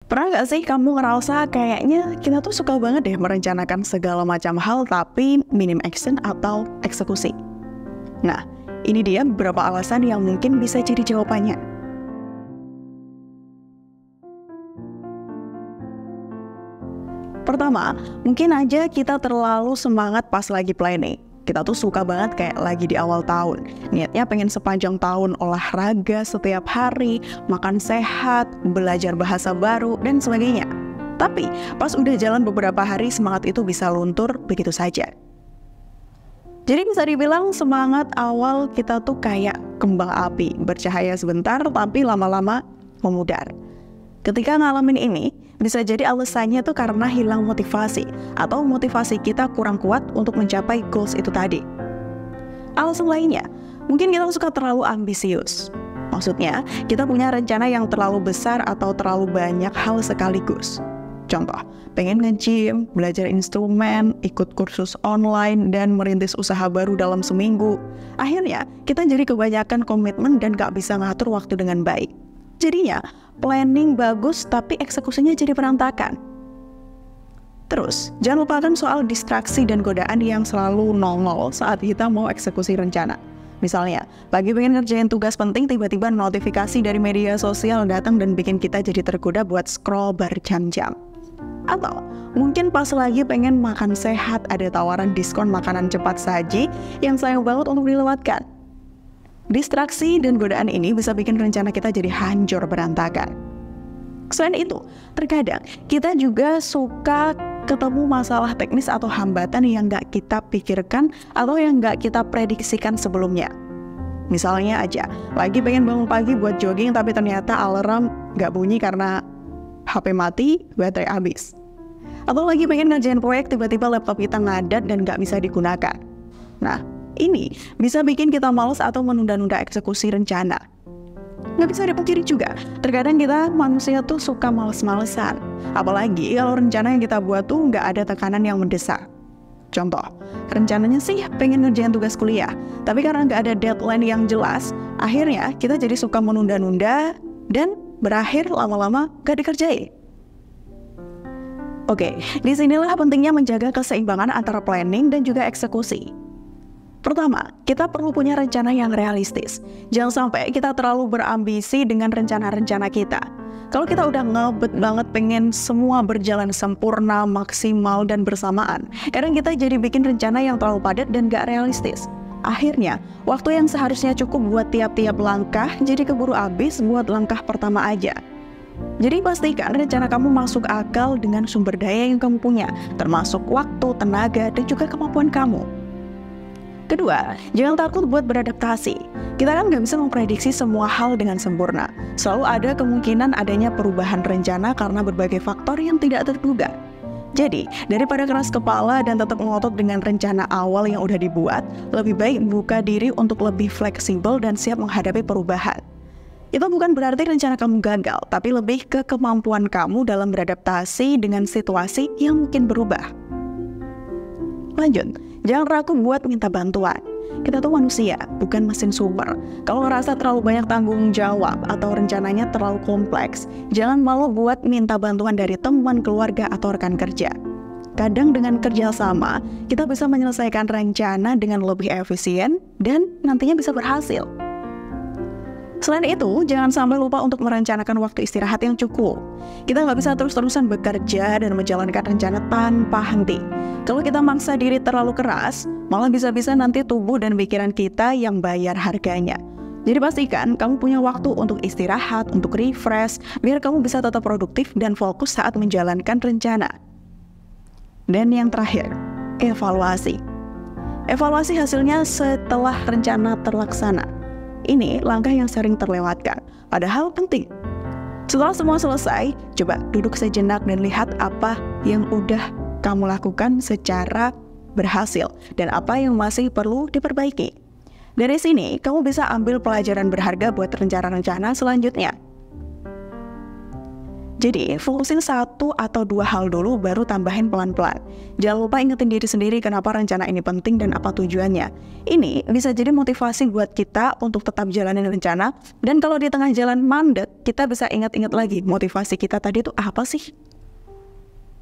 Pernah nggak sih kamu ngerasa kayaknya kita tuh suka banget deh merencanakan segala macam hal tapi minim action atau eksekusi? Nah, ini dia beberapa alasan yang mungkin bisa jadi jawabannya. Pertama, mungkin aja kita terlalu semangat pas lagi planning. Kita tuh suka banget kayak lagi di awal tahun. Niatnya pengen sepanjang tahun olahraga setiap hari, makan sehat, belajar bahasa baru, dan sebagainya. Tapi, pas udah jalan beberapa hari, semangat itu bisa luntur begitu saja. Jadi bisa dibilang semangat awal kita tuh kayak kembang api, bercahaya sebentar tapi lama-lama memudar. Ketika ngalamin ini, bisa jadi alasannya tuh karena hilang motivasi atau motivasi kita kurang kuat untuk mencapai goals itu tadi. Alasan lainnya, mungkin kita suka terlalu ambisius. Maksudnya, kita punya rencana yang terlalu besar atau terlalu banyak hal sekaligus. Contoh, pengen nge-gym, belajar instrumen, ikut kursus online, dan merintis usaha baru dalam seminggu. Akhirnya, kita jadi kebanyakan komitmen dan gak bisa ngatur waktu dengan baik. Jadinya, planning bagus tapi eksekusinya jadi berantakan. Terus, jangan lupakan soal distraksi dan godaan yang selalu nongol saat kita mau eksekusi rencana. Misalnya, pagi pengen ngerjain tugas penting, tiba-tiba notifikasi dari media sosial datang dan bikin kita jadi tergoda buat scroll berjam-jam. Atau, mungkin pas lagi pengen makan sehat, ada tawaran diskon makanan cepat saji yang sayang banget untuk dilewatkan. Distraksi dan godaan ini bisa bikin rencana kita jadi hancur berantakan. Selain itu, terkadang kita juga suka ketemu masalah teknis atau hambatan yang nggak kita pikirkan atau yang nggak kita prediksikan sebelumnya. Misalnya aja, lagi pengen bangun pagi buat jogging tapi ternyata alarm nggak bunyi karena HP mati, baterai habis. Atau lagi pengen ngerjain proyek, tiba-tiba laptop kita ngadat dan nggak bisa digunakan. Nah, ini bisa bikin kita malas atau menunda-nunda eksekusi rencana. Nggak bisa dipungkiri juga, terkadang kita manusia tuh suka males-malesan. Apalagi kalau rencana yang kita buat tuh nggak ada tekanan yang mendesak. Contoh, rencananya sih pengen ngerjain tugas kuliah, tapi karena nggak ada deadline yang jelas, akhirnya kita jadi suka menunda-nunda dan berakhir lama-lama nggak dikerjain. Oke, disinilah pentingnya menjaga keseimbangan antara planning dan juga eksekusi. Pertama, kita perlu punya rencana yang realistis. Jangan sampai kita terlalu berambisi dengan rencana-rencana kita. Kalau kita udah ngebet banget pengen semua berjalan sempurna, maksimal, dan bersamaan, kadang kita jadi bikin rencana yang terlalu padat dan gak realistis. Akhirnya, waktu yang seharusnya cukup buat tiap-tiap langkah jadi keburu habis buat langkah pertama aja. Jadi pastikan rencana kamu masuk akal dengan sumber daya yang kamu punya, termasuk waktu, tenaga, dan juga kemampuan kamu. Kedua, jangan takut buat beradaptasi. Kita kan nggak bisa memprediksi semua hal dengan sempurna. Selalu ada kemungkinan adanya perubahan rencana karena berbagai faktor yang tidak terduga. Jadi, daripada keras kepala dan tetap ngotot dengan rencana awal yang udah dibuat, lebih baik buka diri untuk lebih fleksibel dan siap menghadapi perubahan. Itu bukan berarti rencana kamu gagal, tapi lebih ke kemampuan kamu dalam beradaptasi dengan situasi yang mungkin berubah. Lanjut, jangan ragu buat minta bantuan. Kita tuh manusia, bukan mesin super. Kalau ngerasa terlalu banyak tanggung jawab atau rencananya terlalu kompleks, jangan malu buat minta bantuan dari teman, keluarga, atau rekan kerja. Kadang dengan kerja sama, kita bisa menyelesaikan rencana dengan lebih efisien dan nantinya bisa berhasil. Selain itu, jangan sampai lupa untuk merencanakan waktu istirahat yang cukup. Kita nggak bisa terus-terusan bekerja dan menjalankan rencana tanpa henti. Kalau kita maksa diri terlalu keras, malah bisa-bisa nanti tubuh dan pikiran kita yang bayar harganya. Jadi pastikan kamu punya waktu untuk istirahat, untuk refresh, biar kamu bisa tetap produktif dan fokus saat menjalankan rencana. Dan yang terakhir, evaluasi. Evaluasi hasilnya setelah rencana terlaksana. Ini langkah yang sering terlewatkan, padahal penting. Setelah semua selesai, coba duduk sejenak dan lihat apa yang udah kamu lakukan secara berhasil dan apa yang masih perlu diperbaiki. Dari sini, kamu bisa ambil pelajaran berharga buat rencana-rencana selanjutnya. Jadi fokusin 1 atau 2 hal dulu, baru tambahin pelan-pelan. Jangan lupa ingetin diri sendiri kenapa rencana ini penting dan apa tujuannya. Ini bisa jadi motivasi buat kita untuk tetap jalanin rencana. Dan kalau di tengah jalan mandek, kita bisa ingat-ingat lagi motivasi kita tadi itu apa sih?